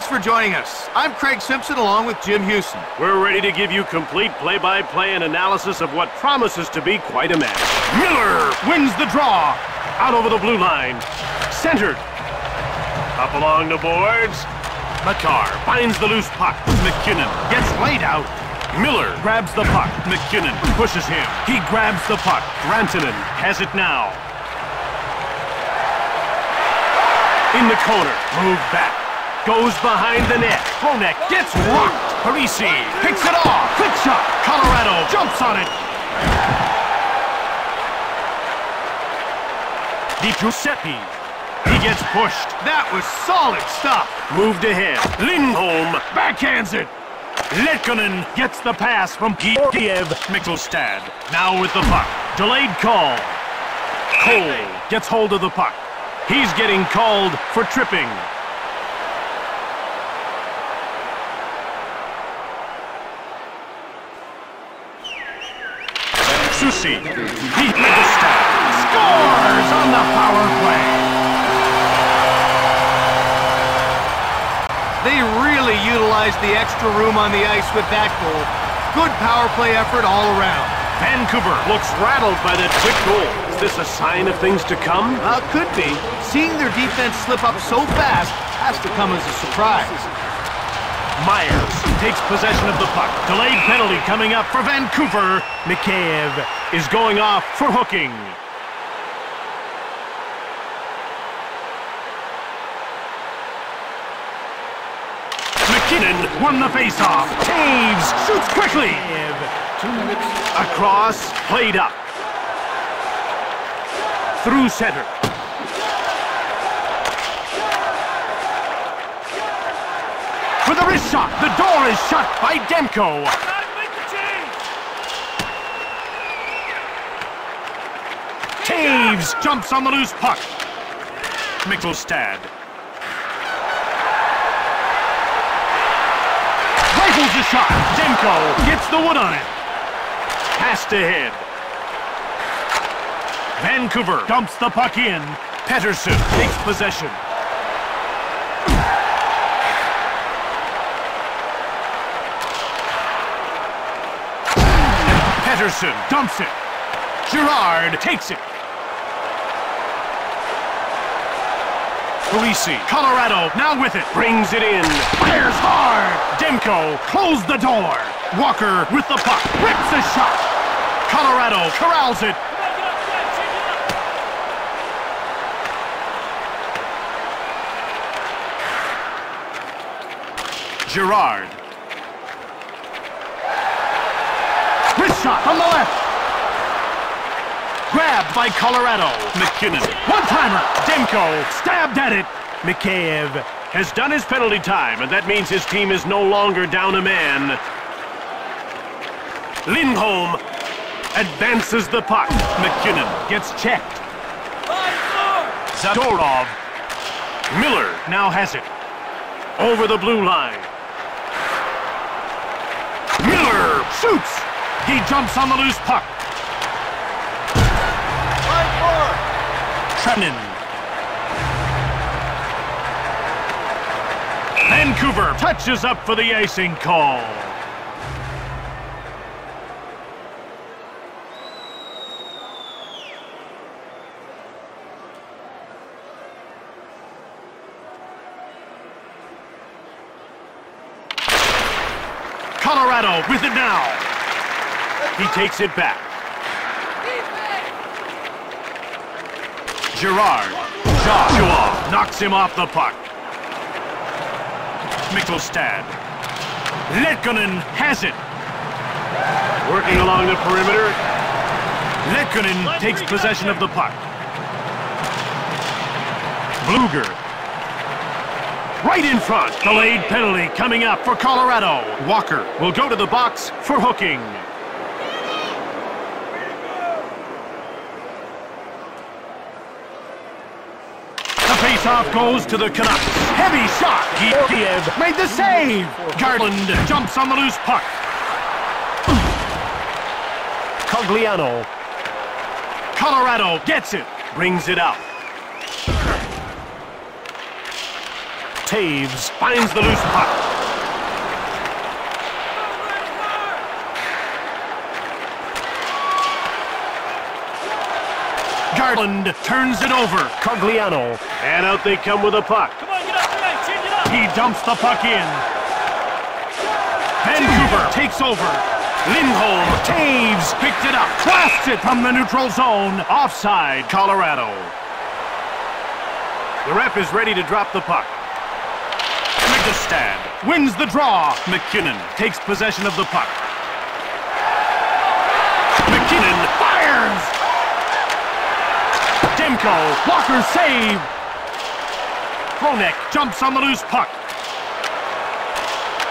for joining us. I'm Craig Simpson along with Jim Houston. We're ready to give you complete play-by-play and analysis of what promises to be quite a match. Miller wins the draw. Out over the blue line. Centered. Up along the boards. Makar finds the loose puck. McKinnon gets laid out. Miller grabs the puck. McKinnon pushes him. He grabs the puck. Rantanen has it now. In the corner. Move back. Goes behind the net. Honek gets rocked. Parisi picks it off. Quick shot. Colorado jumps on it. Di Giuseppe. He gets pushed. That was solid stuff. Moved ahead. Lindholm backhands it. Letkonen gets the pass from Kiev Mikkelstad. Now with the puck. Delayed call. Cole gets hold of the puck. He's getting called for tripping. Susi. Mikkelstad scores on the power play. They really utilized the extra room on the ice with that goal. Good power play effort all around. Vancouver looks rattled by that quick goal. Is this a sign of things to come? Could be. Seeing their defense slip up so fast has to come as a surprise. Myers takes possession of the puck. Delayed penalty coming up for Vancouver. Mikheyev is going off for hooking. McKinnon won the faceoff. Taves shoots quickly. 2 minutes. Across, played up. Through center. For the wrist shot. The door is shut by Demko. Taves jumps on the loose puck. Mikkelstad. Rifles the shot. Demko gets the wood on it. Passed ahead. Vancouver dumps the puck in. Pettersson takes possession. Pettersson dumps it. Girard takes it. Parisi, Colorado, now with it. Brings it in. Fires hard. Demko closed the door. Walker with the puck. Rips a shot. Colorado corrals it. Girard. Wrist shot from the left. Grabbed by Colorado. McKinnon. One-timer. Demko stabbed at it. Mikheyev has done his penalty time, and that means his team is no longer down a man. Lindholm advances the puck. McKinnon gets checked. Zadorov. Miller now has it. Over the blue line. Miller shoots. He jumps on the loose puck. Trennan. Vancouver touches up for the icing call. Colorado with it now. He takes it back. Girard. Joshua knocks him off the puck. Mikkelstad. Letkonen has it. Working along the perimeter. Letkonen takes possession of the puck. Bluger. Right in front. Delayed penalty coming up for Colorado. Walker will go to the box for hooking. Faceoff goes to the Canucks. Heavy shot. Kiev made the save. Garland jumps on the loose puck. Cogliano. Colorado gets it. Brings it out. Taves finds the loose puck. Garland turns it over. Cogliano. And out they come with a puck. Come on, get up tonight, change it up. He dumps the puck in. Vancouver takes over. Lindholm. Taves picked it up. Blasts it from the neutral zone. Offside, Colorado. The ref is ready to drop the puck. Middlestad wins the draw. McKinnon takes possession of the puck. McKinnon fires! Demko, blocker save! Hronek jumps on the loose puck.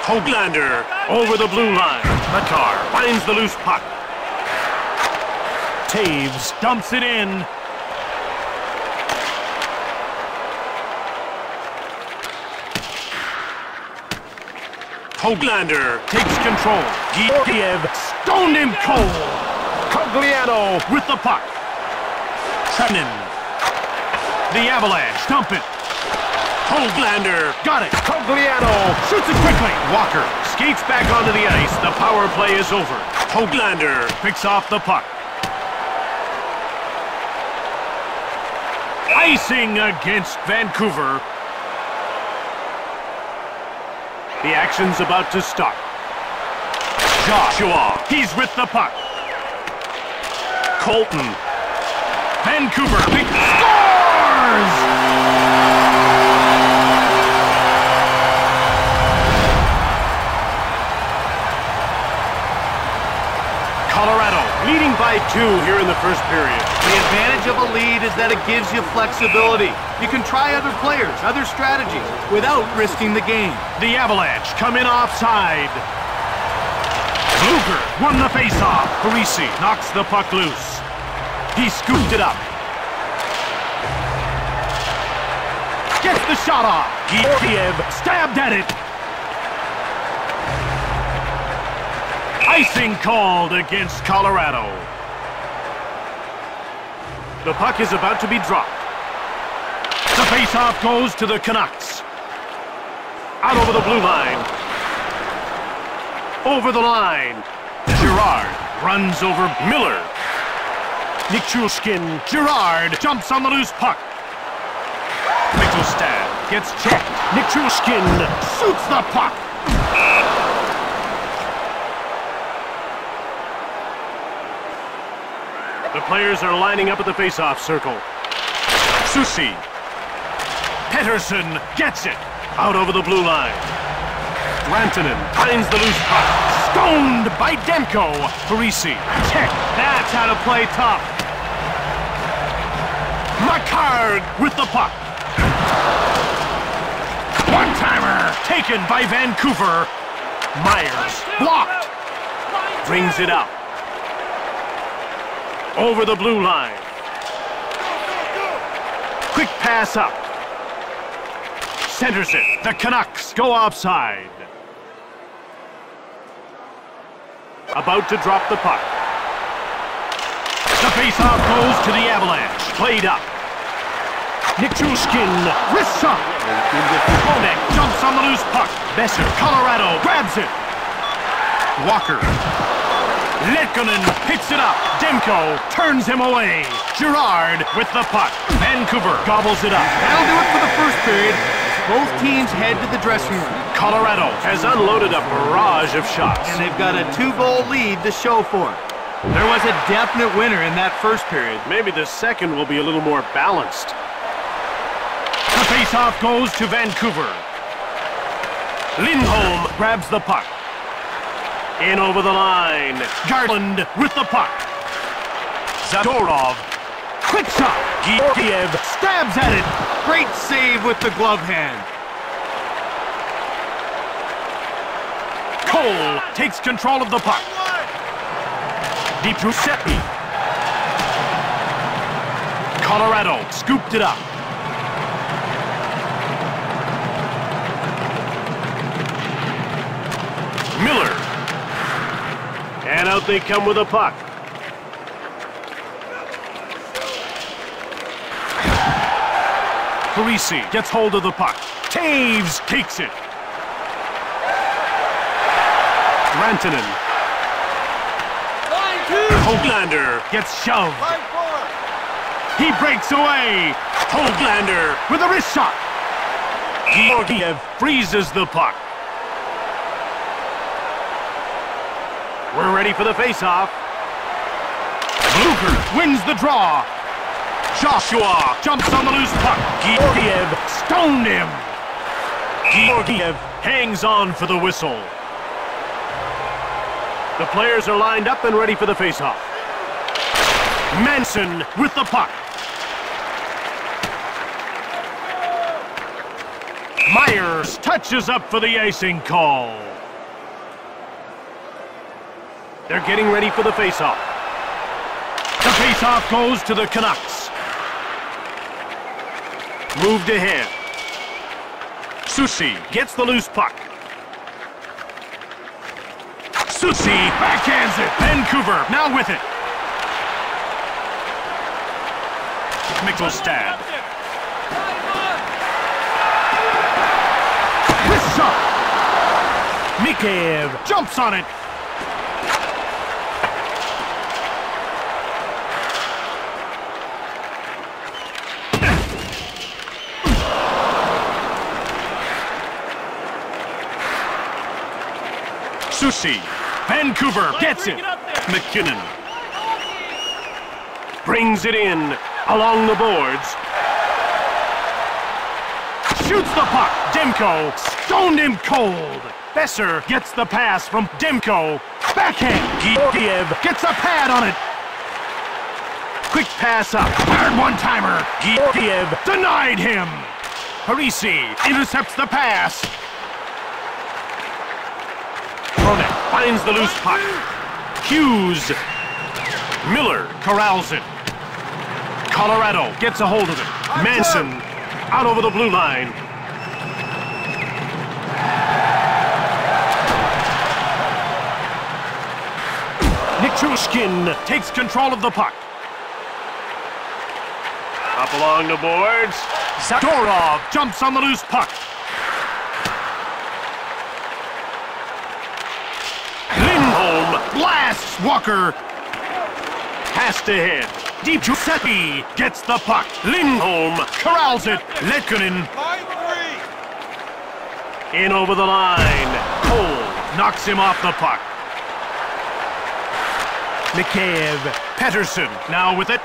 Hoglander over the blue line. Makar finds the loose puck. Taves dumps it in. Hoglander takes control. Georgiev stoned him cold. Cogliano with the puck. Trennan. The Avalanche dump it. Hoglander got it. Cogliano shoots it quickly. Walker skates back onto the ice. The power play is over. Hoglander picks off the puck. Icing against Vancouver. The action's about to start. Joshua, he's with the puck. Colton. Vancouver, big scores! Colorado leading by 2 here in the first period. The advantage of a lead is that it gives you flexibility. You can try other players, other strategies, without risking the game. The Avalanche come in offside. Luger won the faceoff. Parisi knocks the puck loose. He scooped it up. Gets the shot off. Georgiev stabbed at it. Icing called against Colorado. The puck is about to be dropped. The faceoff goes to the Canucks. Out over the blue line. Over the line. Girard runs over Miller. Nichushkin. Girard jumps on the loose puck. Middlestad gets checked. Nichushkin shoots the puck. The players are lining up at the faceoff circle. Susi. Pettersson gets it. Out over the blue line. Rantanen finds the loose puck. Stoned by Demko. Parisi. Check. That's how to play tough. Makar with the puck. One-timer taken by Vancouver. Myers blocked. Brings it up. Over the blue line. Quick pass up. Centers it. The Canucks go offside. About to drop the puck. The faceoff goes to the Avalanche. Played up. Nichushkin, wrist shot. Hronek jumps on the loose puck. Besser, Colorado grabs it. Walker. Letkonen picks it up. Demko turns him away. Girard with the puck. Vancouver gobbles it up. That'll do it for the first period. Both teams head to the dressing room. Colorado has unloaded a barrage of shots. And they've got a 2-goal lead to show for it. There was a definite winner in that first period. Maybe the second will be a little more balanced. The faceoff goes to Vancouver. Lindholm grabs the puck. In over the line. Garland with the puck. Zadorov. Quick shot. Georgiev stabs at it. Great save with the glove hand. Cole takes control of the puck. DiGiuseppe. Colorado scooped it up. Miller. And out they come with a puck. Parisi gets hold of the puck. Taves takes it. Rantanen. Hoglander gets shoved. He breaks away. Hoglander with a wrist shot. Georgiev freezes the puck. We're ready for the face-off. Blucher wins the draw. Joshua jumps on the loose puck. Georgiev stoned him. Georgiev hangs on for the whistle. The players are lined up and ready for the face-off. Manson with the puck. Myers touches up for the icing call. They're getting ready for the face-off. The face-off goes to the Canucks. Moved ahead. Susi gets the loose puck. Susi backhands it. Vancouver now with it. Mickelstad. Wrist shot. Mikheyev jumps on it. Susi. Vancouver gets it. McKinnon brings it in along the boards. Shoots the puck. Demko stoned him cold. Besser gets the pass from Demko. Backhand. Georgiev gets a pad on it. Quick pass up. Hard one-timer. Georgiev denied him. Parisi intercepts the pass. Hronek finds the loose puck. Hughes. Miller corrals it. Colorado gets a hold of it. Manson out over the blue line. Nichushkin takes control of the puck. Up along the boards. Zadorov jumps on the loose puck. Blasts Walker. Passed ahead. Deep Giuseppe gets the puck. Lindholm corrals it. Letkonen. In over the line. Cole knocks him off the puck. Mikheyev. Pettersson now with it.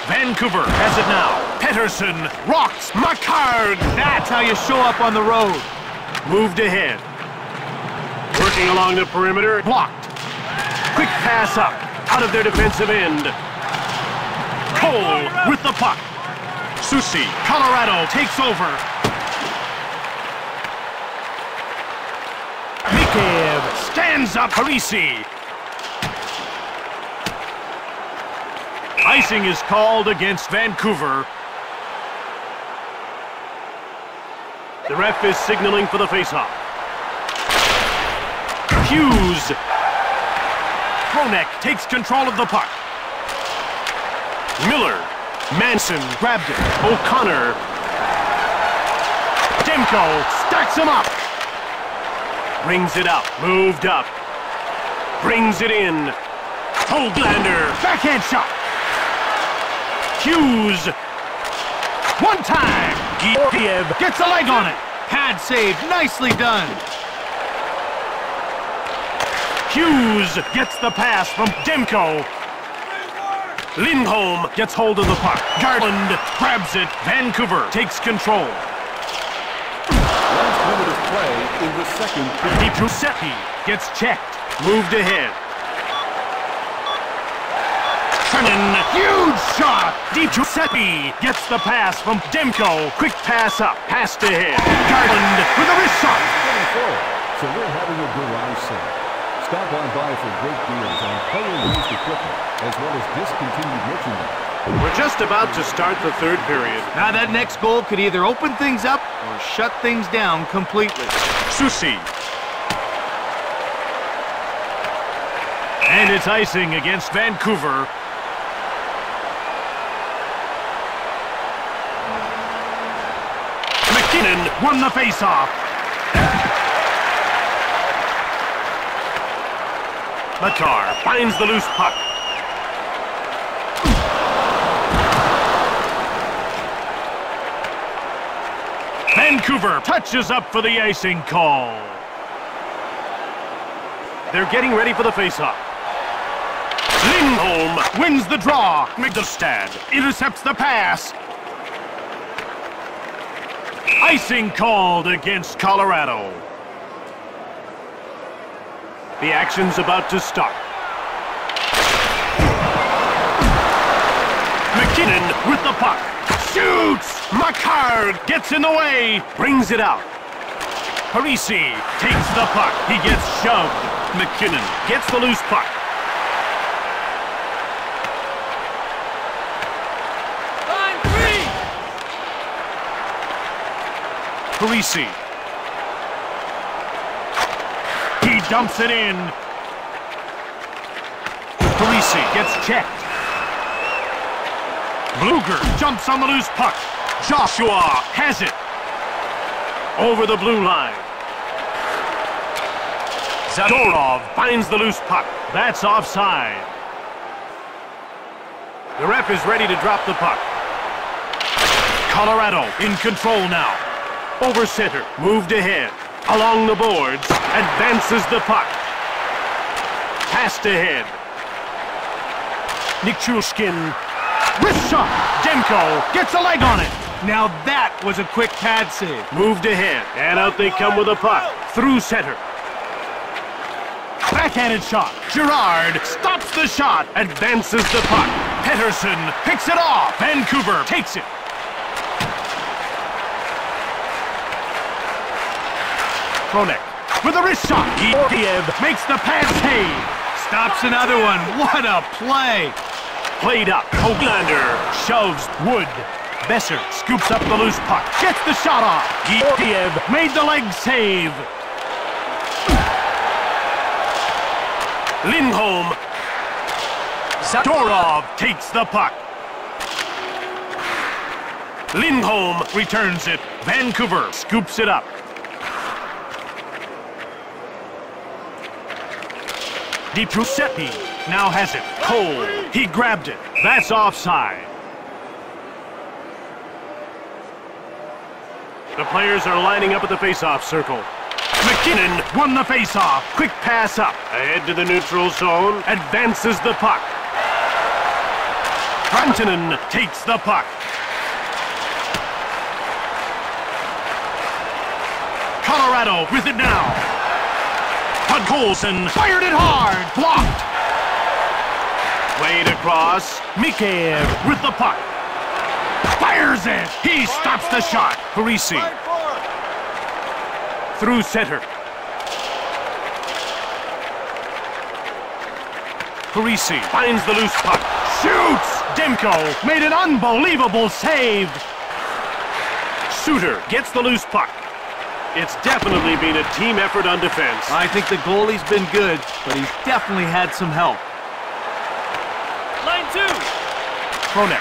Vancouver has it now. Pettersson rocks Makard. That's how you show up on the road. Moved ahead. Working along the perimeter. Blocked. Quick pass up. Out of their defensive end. Cole with the puck. Susi. Colorado takes over. Mikheyev stands up. Parisi. Icing is called against Vancouver. The ref is signaling for the faceoff. Hughes. Hronek takes control of the puck. Miller. Manson grabbed it. O'Connor. Demko stacks him up. Brings it up. Moved up. Brings it in. Hoglander. Backhand shot. Hughes. One time. Georgiev gets a leg on it. Pad save. Nicely done. Hughes gets the pass from Demko. Lindholm gets hold of the puck. Garland grabs it. Vancouver takes control. Last minute of play in the second period. Giuseppe gets checked. Moved ahead. Trennan, huge shot. Giuseppe gets the pass from Demko. Quick pass up. Passed ahead. Garland with a wrist shot. So we're having a garage sale. Stop on by for great deals on player-used equipment, as well as discontinued merchandise. We're just about to start the third period. Now that next goal could either open things up or shut things down completely. Susi. And it's icing against Vancouver. McKinnon won the faceoff. Makar finds the loose puck. Vancouver touches up for the icing call. They're getting ready for the faceoff. Lindholm wins the draw. Migdalstad intercepts the pass. Icing called against Colorado. The action's about to start. McKinnon with the puck. Shoots! Makar gets in the way. Brings it out. Parisi takes the puck. He gets shoved. McKinnon gets the loose puck. Line 3! Parisi. He dumps it in. Parisi gets checked. Bluger jumps on the loose puck. Joshua has it. Over the blue line. Zadorov finds the loose puck. That's offside. The ref is ready to drop the puck. Colorado in control now. Over center, moved ahead. Along the boards, advances the puck. Passed ahead. Nichushkin, wrist shot. Demko gets a leg on it. Now that was a quick pad save. Moved ahead, and out they come with a puck. Through center. Backhanded shot. Girard stops the shot. Advances the puck. Pettersson picks it off. Vancouver takes it. Kronek with a wrist shot. Georgiev makes the pad save. Stops another one. What a play. Played up. Hoglander shoves Wood. Besser scoops up the loose puck. Gets the shot off. Georgiev made the leg save. Lindholm. Zadorov takes the puck. Lindholm returns it. Vancouver scoops it up. DiGiuseppe now has it. Cole, he grabbed it. That's offside. The players are lining up at the face-off circle. McKinnon won the face-off. Quick pass up. Ahead to the neutral zone. Advances the puck. Rantanen takes the puck. Colorado with it now. Podkolzin fired it hard. Blocked. Played across. Mikheyev with the puck. Fires it. He stops the shot. Parisi. Through center. Parisi finds the loose puck. Shoots! Demko made an unbelievable save. Suter gets the loose puck. It's definitely been a team effort on defense. I think the goalie's been good, but he's definitely had some help. Line 2! Kronek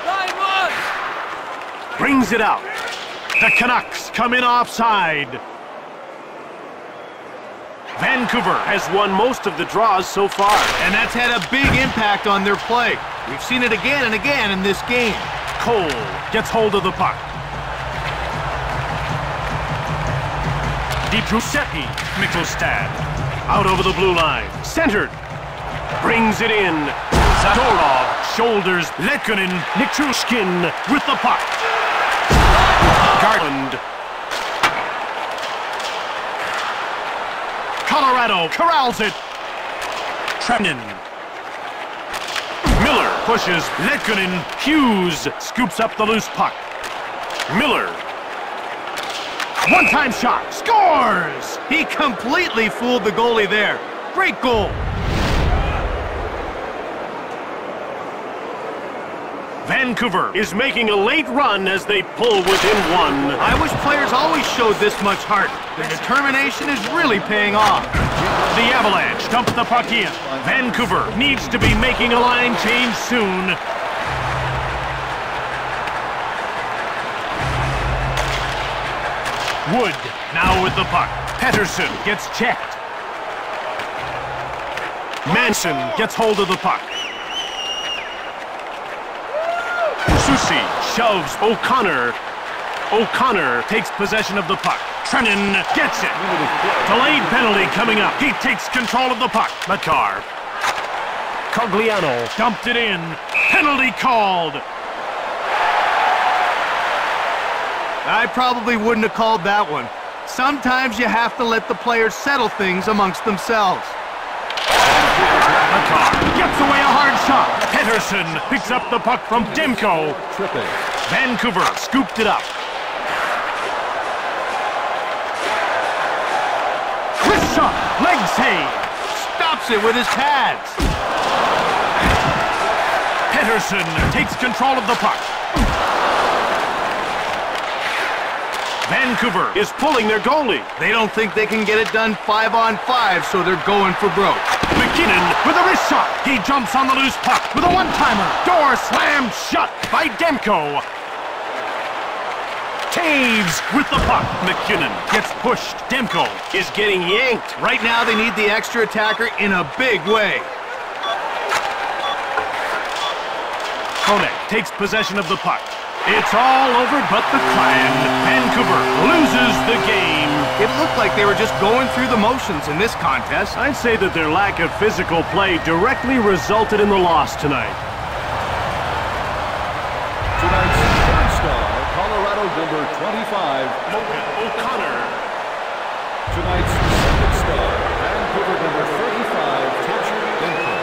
Line 1! brings it out. The Canucks come in offside. Vancouver has won most of the draws so far. And that's had a big impact on their play. We've seen it again and again in this game. Cole gets hold of the puck. DiGiuseppe, Migdalstad, out over the blue line. Centered. Brings it in. Zadorov shoulders Lekkonen. Nichushkin with the puck. Garland. Colorado corrals it. Trennan. Miller pushes Lekkonen. Hughes scoops up the loose puck. Miller. One-time shot. Scores! He completely fooled the goalie there. Great goal. Vancouver is making a late run as they pull within one. I wish players always showed this much heart. Their determination is really paying off. The Avalanche dump the puck in. Vancouver needs to be making a line change soon. Wood now with the puck. Pettersson gets checked. Manson gets hold of the puck. Susi shoves O'Connor. O'Connor takes possession of the puck. Trennan gets it. Delayed penalty coming up. He takes control of the puck. Makar. Cogliano dumped it in. Penalty called. I probably wouldn't have called that one. Sometimes you have to let the players settle things amongst themselves. Makar gets away a hard shot. Pettersson picks up the puck from Demko. Vancouver scooped it up. Chris shot. Leg save. Stops it with his pads. Pettersson takes control of the puck. Vancouver is pulling their goalie. They don't think they can get it done 5-on-5, so they're going for broke. McKinnon with a wrist shot. He jumps on the loose puck with a one-timer. Door slammed shut by Demko. Taves with the puck. McKinnon gets pushed. Demko is getting yanked. Right now, they need the extra attacker in a big way. Kone takes possession of the puck. It's all over but the Clan. Vancouver loses the game. It looked like they were just going through the motions in this contest. I'd say that their lack of physical play directly resulted in the loss tonight. Tonight's third star, Colorado number 25, Logan O'Connor. Tonight's second star, Vancouver number 35, Thatcher Denver.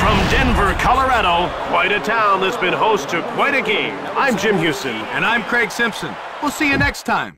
From Denver, Colorado, quite a town that's been host to quite a game. I'm Jim Houston. And I'm Craig Simpson. We'll see you next time.